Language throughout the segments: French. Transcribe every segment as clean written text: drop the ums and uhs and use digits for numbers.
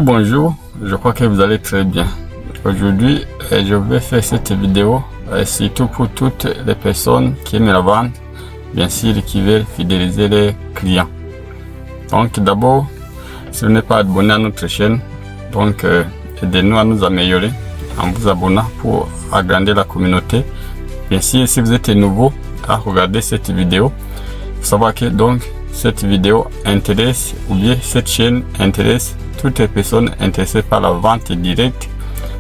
Bonjour, je crois que vous allez très bien. Aujourd'hui, je vais faire cette vidéo surtout pour toutes les personnes qui aiment la vente, bien sûr qui veulent fidéliser les clients. Donc d'abord, si vous n'êtes pas abonné à notre chaîne, donc aidez-nous à nous améliorer en vous abonnant pour agrandir la communauté. Bien sûr, si vous êtes nouveau à regarder cette vidéo, il faut savoir que donc cette vidéo intéresse ou bien cette chaîne intéresse toutes les personnes intéressées par la vente directe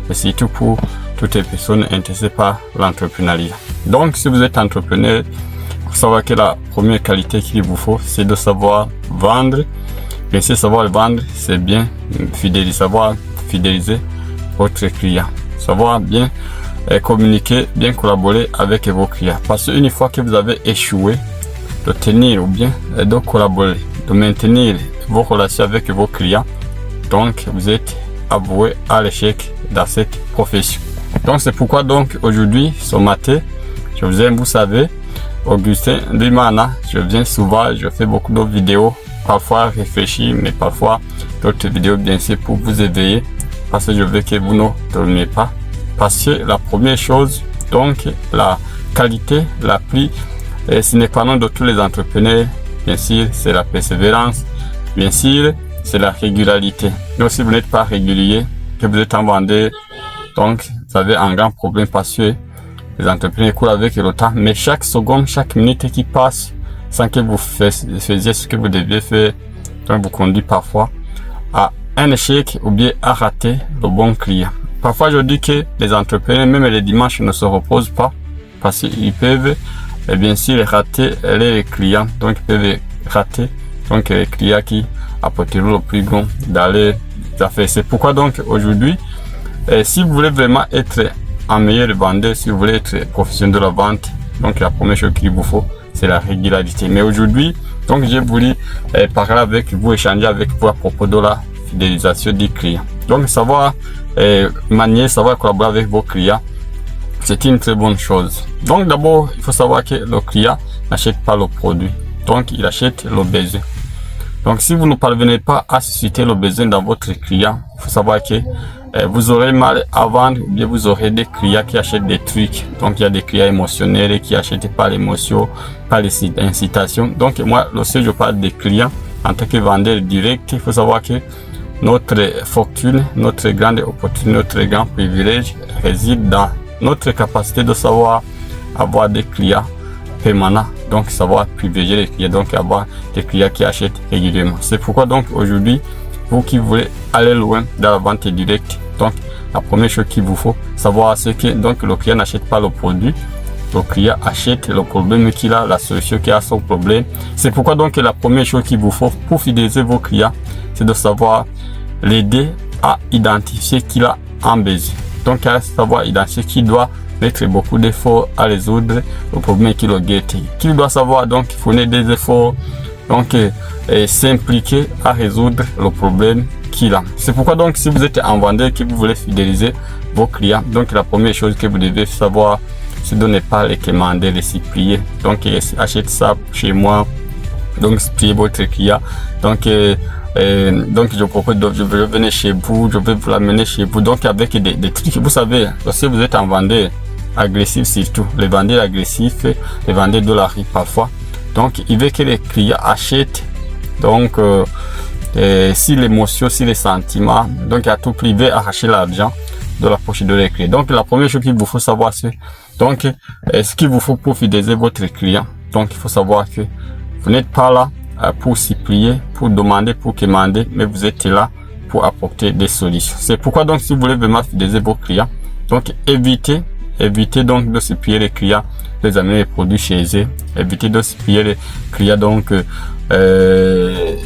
et surtout pour toutes les personnes intéressées par l'entrepreneuriat. Donc si vous êtes entrepreneur, il faut savoir que la première qualité qu'il vous faut, c'est de savoir vendre. Bien sûr, savoir vendre, c'est bien savoir fidéliser votre client, savoir bien communiquer, bien collaborer avec vos clients. Parce qu'une fois que vous avez échoué, de tenir ou bien de collaborer, de maintenir vos relations avec vos clients, donc vous êtes avoué à l'échec dans cette profession. Donc c'est pourquoi donc aujourd'hui, ce matin, je vous aime, vous savez, Augustin Dimana, je viens souvent, je fais beaucoup de vidéos, parfois réfléchir, mais parfois d'autres vidéos bien sûr pour vous éveiller, parce que je veux que vous ne dormiez pas. Parce que la première chose, donc la qualité, la plus ce n'est pas non de tous les entrepreneurs, bien sûr, c'est la persévérance, bien sûr, c'est la régularité. Donc, si vous n'êtes pas régulier, que vous êtes en vendeur, donc, vous avez un grand problème parce que les entrepreneurs courent avec le temps, mais chaque seconde, chaque minute qui passe, sans que vous faisiez ce que vous deviez faire, donc, vous conduit parfois à un échec ou bien à rater le bon client. Parfois, je dis que les entrepreneurs, même les dimanches, ne se reposent pas parce qu'ils peuvent et bien sûr rater les clients, donc ils peuvent rater donc les clients qui apporteront le plus grand dans les affaires. C'est pourquoi donc aujourd'hui, si vous voulez vraiment être un meilleur vendeur, si vous voulez être professionnel de la vente, donc la première chose qu'il vous faut, c'est la régularité. Mais aujourd'hui, donc j'ai voulu parler avec vous, échanger avec vous à propos de la fidélisation des clients. Donc savoir manier, savoir collaborer avec vos clients, c'est une très bonne chose. Donc d'abord, il faut savoir que le client n'achète pas le produit, donc il achète le besoin. Donc si vous ne parvenez pas à susciter le besoin dans votre client, il faut savoir que vous aurez mal à vendre ou bien vous aurez des clients qui achètent des trucs. Donc il y a des clients émotionnels qui achètent par l'émotion, par les incitations. Donc moi, lorsque je parle des clients en tant que vendeur direct, il faut savoir que notre fortune, notre grande opportunité, notre grand privilège réside dans notre capacité de savoir avoir des clients permanents, donc savoir privilégier les clients, donc avoir des clients qui achètent régulièrement. C'est pourquoi donc aujourd'hui, vous qui voulez aller loin dans la vente directe, donc la première chose qu'il vous faut savoir, c'est que donc le client n'achète pas le produit, le client achète le problème qu'il a, la solution qu'il a à son problème. C'est pourquoi donc la première chose qu'il vous faut pour fidéliser vos clients, c'est de savoir l'aider à identifier qu'il a un besoin. Donc, à savoir identifier qu'il doit mettre beaucoup d'efforts à résoudre le problème qu'il a guetté. Qu'il doit savoir donc fournir des efforts, donc s'impliquer à résoudre le problème qu'il a. C'est pourquoi donc si vous êtes un vendeur que vous voulez fidéliser vos clients, donc la première chose que vous devez savoir, c'est de ne pas les commander, les supplier. Donc achète ça chez moi, donc supplier votre client. Donc je propose je vais venir chez vous, je vais vous l'amener chez vous, donc avec des trucs, vous savez, si vous êtes un vendeur agressif, surtout les vendeurs agressifs, les vendeurs de la rue parfois, donc il veut que les clients achètent, donc si l'émotion, si les sentiments, donc à tout prix il veut arracher l'argent de la poche de les clients. Donc la première chose qu'il vous faut savoir, c'est donc ce qu'il vous faut pour fidéliser votre client. Donc il faut savoir que vous n'êtes pas là pour s'y plier, pour demander, pour commander, mais vous êtes là pour apporter des solutions. C'est pourquoi donc si vous voulez vraiment fidéliser vos clients, donc évitez donc de s'y plier les clients, les amener les produits chez eux, évitez de s'y plier les clients donc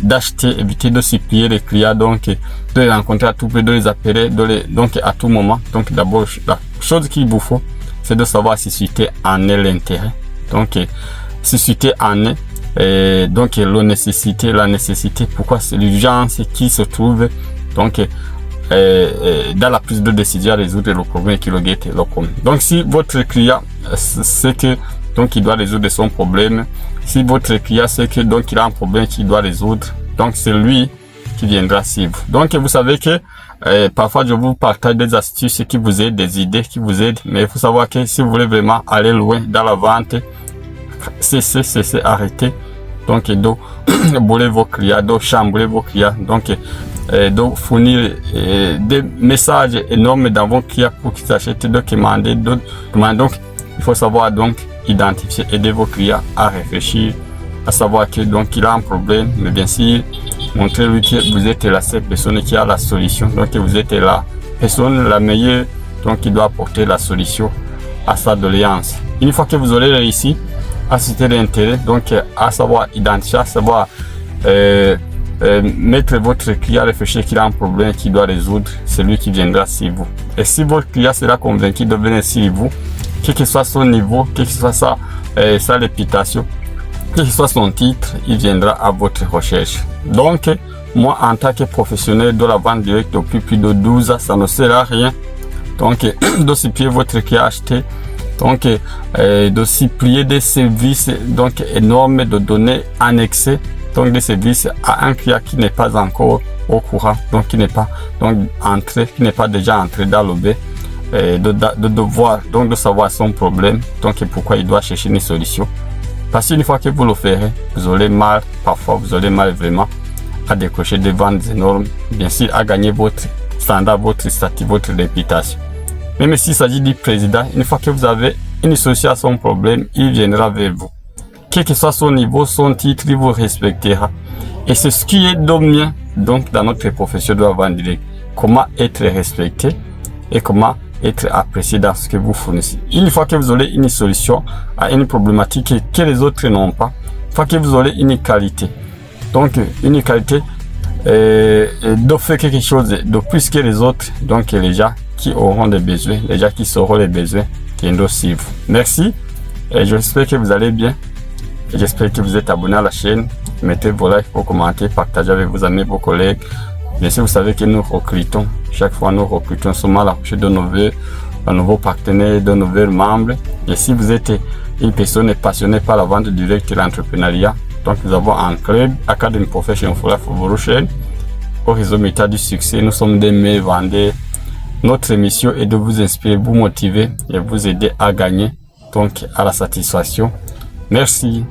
d'acheter, évitez de s'y plier les clients donc de les rencontrer à tout prix, de les appeler, donc à tout moment. Donc d'abord la chose qu'il vous faut, c'est de savoir susciter en eux l'intérêt. Donc susciter en eux donc la nécessité, pourquoi c'est l'urgence qui se trouve donc dans la prise de décision à résoudre le problème qui le guette. Donc si votre client sait que donc il doit résoudre son problème, si votre client sait que donc il a un problème qu'il doit résoudre, donc c'est lui qui viendra suivre. Donc, vous savez que parfois, je vous partage des astuces qui vous aident, des idées qui vous aident. Mais il faut savoir que si vous voulez vraiment aller loin dans la vente, cessez, arrêtez. Donc, bouler vos clients, chambrer vos clients. Donc, fournir des messages énormes dans vos clients pour qu'ils achètent, demander. Donc, il faut savoir donc identifier, aider vos clients à réfléchir, à savoir que donc il a un problème, mais bien sûr, montrez-lui que vous êtes la seule personne qui a la solution. Donc, vous êtes la personne la meilleure, donc qui doit apporter la solution à sa doléance. Une fois que vous aurez réussi à susciter l'intérêt, donc à savoir identifier, à savoir mettre votre client à réfléchir qu'il a un problème qu'il doit résoudre, c'est lui qui viendra sur vous. Et si votre client sera convaincu de venir sur vous, quel que soit son niveau, quel que soit sa réputation, quel que soit son titre, il viendra à votre recherche. Donc, moi, en tant que professionnel de la vente directe depuis plus de 12 ans, ça ne sert à rien. Donc, de supplier votre client à acheter. Donc, de supplier des services donc énormes, de donner annexés, donc des services à un client qui n'est pas encore au courant, donc qui n'est pas donc entré, qui n'est pas déjà entré dans le bain, de savoir son problème, donc pourquoi il doit chercher une solution. Parce qu'une fois que vous le ferez, vous aurez mal, parfois vous aurez mal vraiment à décrocher des ventes énormes, bien sûr à gagner votre standard, votre statut, votre réputation. Même s'il s'agit du président, une fois que vous avez une solution à son problème, il viendra vers vous. Quel que soit son niveau, son titre, il vous respectera. Et c'est ce qui est de mieux donc dans notre profession de la vente directe. Comment être respecté et comment être apprécié dans ce que vous fournissez. Une fois que vous aurez une solution à une problématique que les autres n'ont pas, une fois que vous aurez une qualité, donc une qualité d'offrir quelque chose de plus que les autres, donc les gens qui auront des besoins, les gens qui sauront les besoins viendront suivre. Merci et j'espère que vous allez bien. J'espère que vous êtes abonné à la chaîne. Mettez vos likes, vos commentaires, partagez avec vos amis, vos collègues. Bien sûr, vous savez que nous recrutons. Chaque fois, nous recrutons seulement à la recherche de nouveaux partenaires, de nouveaux membres. Et si vous êtes une personne passionnée par la vente directe et l'entrepreneuriat, donc nous avons un club, Academy Professional for Life, au réseau Méta du succès. Nous sommes des meilleurs vendeurs. Notre mission est de vous inspirer, vous motiver et vous aider à gagner, donc à la satisfaction. Merci.